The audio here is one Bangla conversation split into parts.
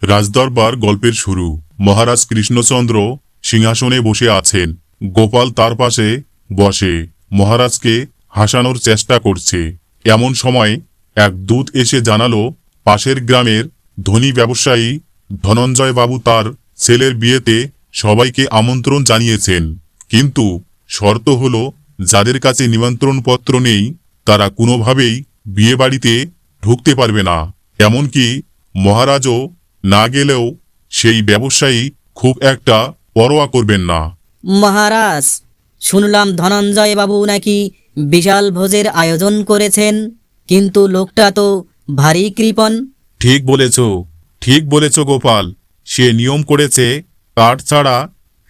রাজদরবার গল্পের শুরু। মহারাজ কৃষ্ণচন্দ্র সিংহাসনে বসে আছেন। গোপাল তার পাশে বসে মহারাজকে হাসানোর চেষ্টা করছে। এমন সময় এক দূত এসে জানালো, পাশের গ্রামের ধনী ব্যবসায়ী ধনঞ্জয় বাবু তার ছেলের বিয়েতে সবাইকে আমন্ত্রণ জানিয়েছেন, কিন্তু শর্ত হলো যাদের কাছে নিমন্ত্রণপত্র নেই তারা কোনোভাবেই বিয়ে বাড়িতে ঢুকতে পারবে না। এমনকি মহারাজও না গেলেও সেই ব্যবসায়ী খুব একটা পরোয়া করবেন না। মহারাজ, শুনলাম ধনঞ্জয় বাবু নাকি বিশাল ভোজের আয়োজন করেছেন, কিন্তু লোকটা তো ভারী কৃপণ। ঠিক বলেছ গোপাল। সে নিয়ম করেছে কার্ড ছাড়া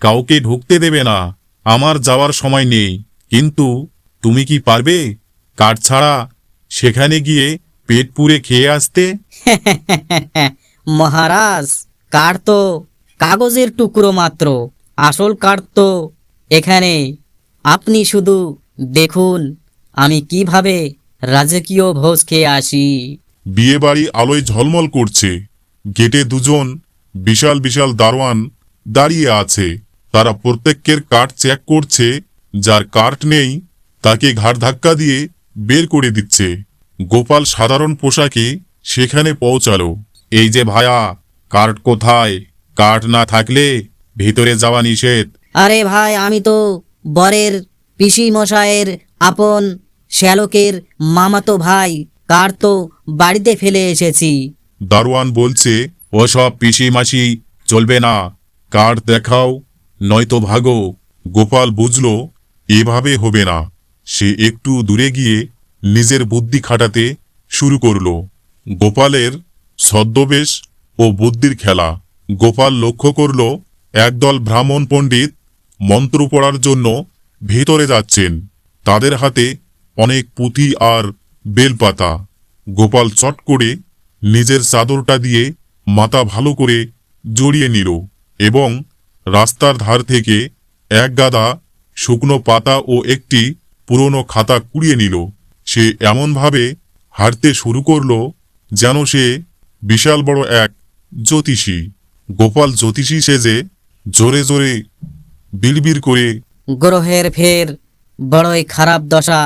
কাউকে ঢুকতে দেবে না। আমার যাওয়ার সময় নেই, কিন্তু তুমি কি পারবে কার্ড ছাড়া সেখানে গিয়ে পেট পুড়ে খেয়ে আসতে? মহারাজ, কার্ড তো কাগজের টুকরো মাত্র, আসল কার্ড তো এখানে। আপনি শুধু দেখুন আমি কিভাবে রাজকীয় ভোজ খেয়ে আসি। বিয়ে বাড়ি আলোয় ঝলমল করছে। গেটে দুজন বিশাল বিশাল দারোয়ান দাঁড়িয়ে আছে। তারা প্রত্যেকের কার্ড চেক করছে। যার কার্ড নেই তাকে ঘাড় ধাক্কা দিয়ে বের করে দিচ্ছে। গোপাল সাধারণ পোশাকে সেখানে পৌঁছালো। এই যে ভায়া, কার্ড কোথায়? কার্ড না থাকলে ভিতরে যাওয়া নিষেধ। আরে ভাই, আমি তো বরের পিসি মশায়ের আপন শ্যালকের মামাতো ভাই, কার্ড তো বাড়িতে ফেলে এসেছি। দারোয়ান বলছে, ওসব পিসি মাসি চলবে না, কার্ড দেখাও নয়তো ভাগো। গোপাল বুঝলো এভাবে হবে না। সে একটু দূরে গিয়ে নিজের বুদ্ধি খাটাতে শুরু করলো। গোপালের ছদ্মবেশ ও বুদ্ধির খেলা। গোপাল লক্ষ্য করল একদল ব্রাহ্মণ পণ্ডিত মন্ত্র পড়ার জন্য ভেতরে যাচ্ছেন। তাদের হাতে অনেক পুঁথি আর বেলপাতা। গোপাল চট করে নিজের চাদরটা দিয়ে মাথা ভালো করে জড়িয়ে নিল এবং রাস্তার ধার থেকে এক গাদা শুকনো পাতা ও একটি পুরনো খাতা কুড়িয়ে নিল। সে এমনভাবে হাঁটতে শুরু করল যেন সে বিশাল বড় এক জ্যোতিষী। গোপাল জ্যোতিষী সেজে জোরে জোরে বিড়বিড় করে, গ্রহের ফের বড়ই খারাপ দশা।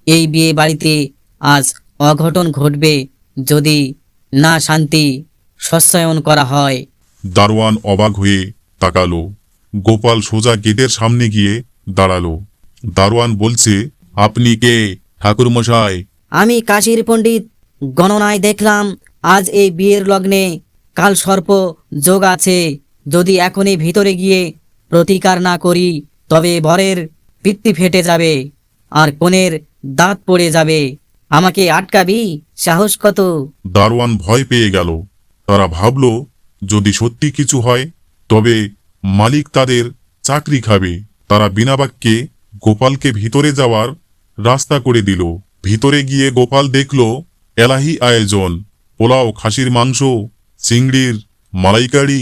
এই বিয়ে বাড়িতে আজ অঘটন ঘটবে যদি না শান্তি সস্যায়ন করা হয়। দারোয়ান অবাক হয়ে তাকালো। গোপাল সোজা গেটের সামনে গিয়ে দাঁড়ালো। দারোয়ান বলছে, আপনি কে ঠাকুরমশাই? আমি কাশীর পণ্ডিত। গণনায় দেখলাম আজ এই বিয়ের লগ্নে কাল সর্প যোগ আছে। যদি এখনই ভিতরে গিয়ে প্রতিকার না করি তবে বরের পিত্তি ফেটে যাবে আর কনের দাঁত পড়ে যাবে। আমাকে আটকাবি? সাহস কত! দারোয়ান ভয় পেয়ে গেল। তারা ভাবল যদি সত্যি কিছু হয় তবে মালিক তাদের চাকরি খাবে। তারা বিনা বাক্যে গোপালকে ভিতরে যাওয়ার রাস্তা করে দিল। ভিতরে গিয়ে গোপাল দেখল এলাহি আয়োজন, পোলাও, খাসির মাংস, চিংড়ির মালাইকারি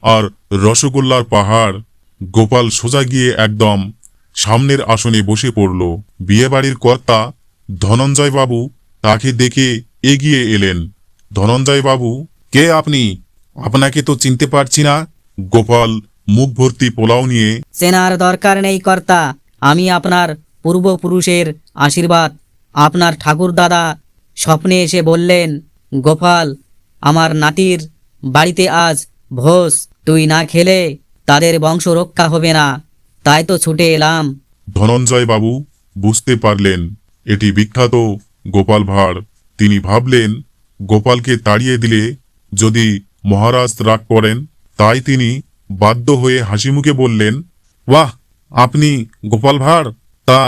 আর রসগোল্লার পাহাড়। গোপাল সোজা গিয়ে একদম সামনের আসনে বসে পড়ল। বিয়েবাড়ির কর্তা ধনঞ্জয় বাবু তাকে দেখে এগিয়ে এলেন। ধনঞ্জয় বাবু, কে আপনি? আপনাকে তো চিনতে পারছি না। গোপাল মুখ ভর্তি পোলাও নিয়ে, চেনার দরকার নেই কর্তা, আমি আপনার পূর্বপুরুষের আশীর্বাদ। আপনার ঠাকুর দাদা স্বপ্নে এসে বললেন, গোপাল, আমার নাতির বাড়িতে আজ ভোজ, তুই না খেলে তাদের বংশ রক্ষা হবে না, তাই তো ছুটে এলাম। ধনঞ্জয় বাবু বুঝতে পারলেন এটি বিখ্যাত গোপাল ভাঁড়। তিনি ভাবলেন গোপালকে তাড়িয়ে দিলে যদি মহারাজ রাগ করেন, তাই তিনি বাধ্য হয়ে হাসিমুখে বললেন, বাহ, আপনি গোপাল ভাঁড়? তা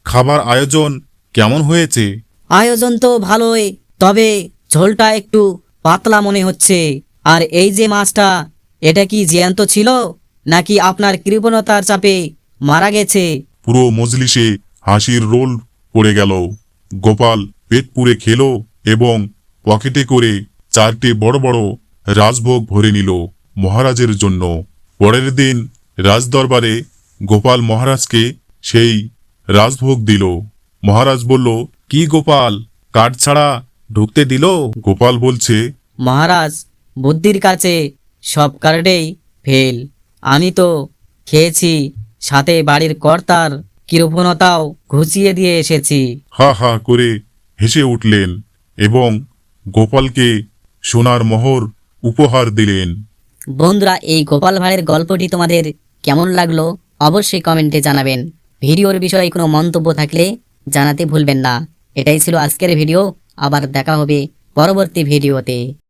খাবার আয়োজন কেমন হয়েছে? আয়োজন তো ভালোই, তবে ঝোলটা একটু পাতলা মনে হচ্ছে। আর এই যে মাছটা, এটা কি জ্যান্ত ছিল নাকি আপনার কৃপণতার চাপে মারা গেছে? পুরো মজলিসে হাসির রোল পড়ে গেল। গোপাল পেট পুরে খেল এবং পকেটে করে 4টে বড় বড় রাজভোগ ভরে নিল মহারাজের জন্য। পরের দিন রাজদরবারে গোপাল মহারাজকে সেই রাজভোগ দিল। মহারাজ বলল, কি গোপাল, কার্ড ছাড়া ঢুকতে দিল? গোপাল বলছে, মহারাজ, বুদ্ধির কাছে সব কার্ডেই ফেল। আমি তো খেয়েছি, সাথে বাড়ির কর্তার কৃপণতাও ঘুচিয়ে দিয়ে এসেছি। হা হা করে হেসে উঠলেন এবং গোপালকে সোনার মোহর উপহার দিলেন। বন্ধুরা, এই গোপাল ভাঁড়ের গল্পটি তোমাদের কেমন লাগলো অবশ্যই কমেন্টে জানাবেন। ভিডিওর বিষয়ে কোনো মন্তব্য থাকলে জানাতে ভুলবেন না। এটাই ছিল আজকের ভিডিও, আবার দেখা হবে পরবর্তী ভিডিওতে।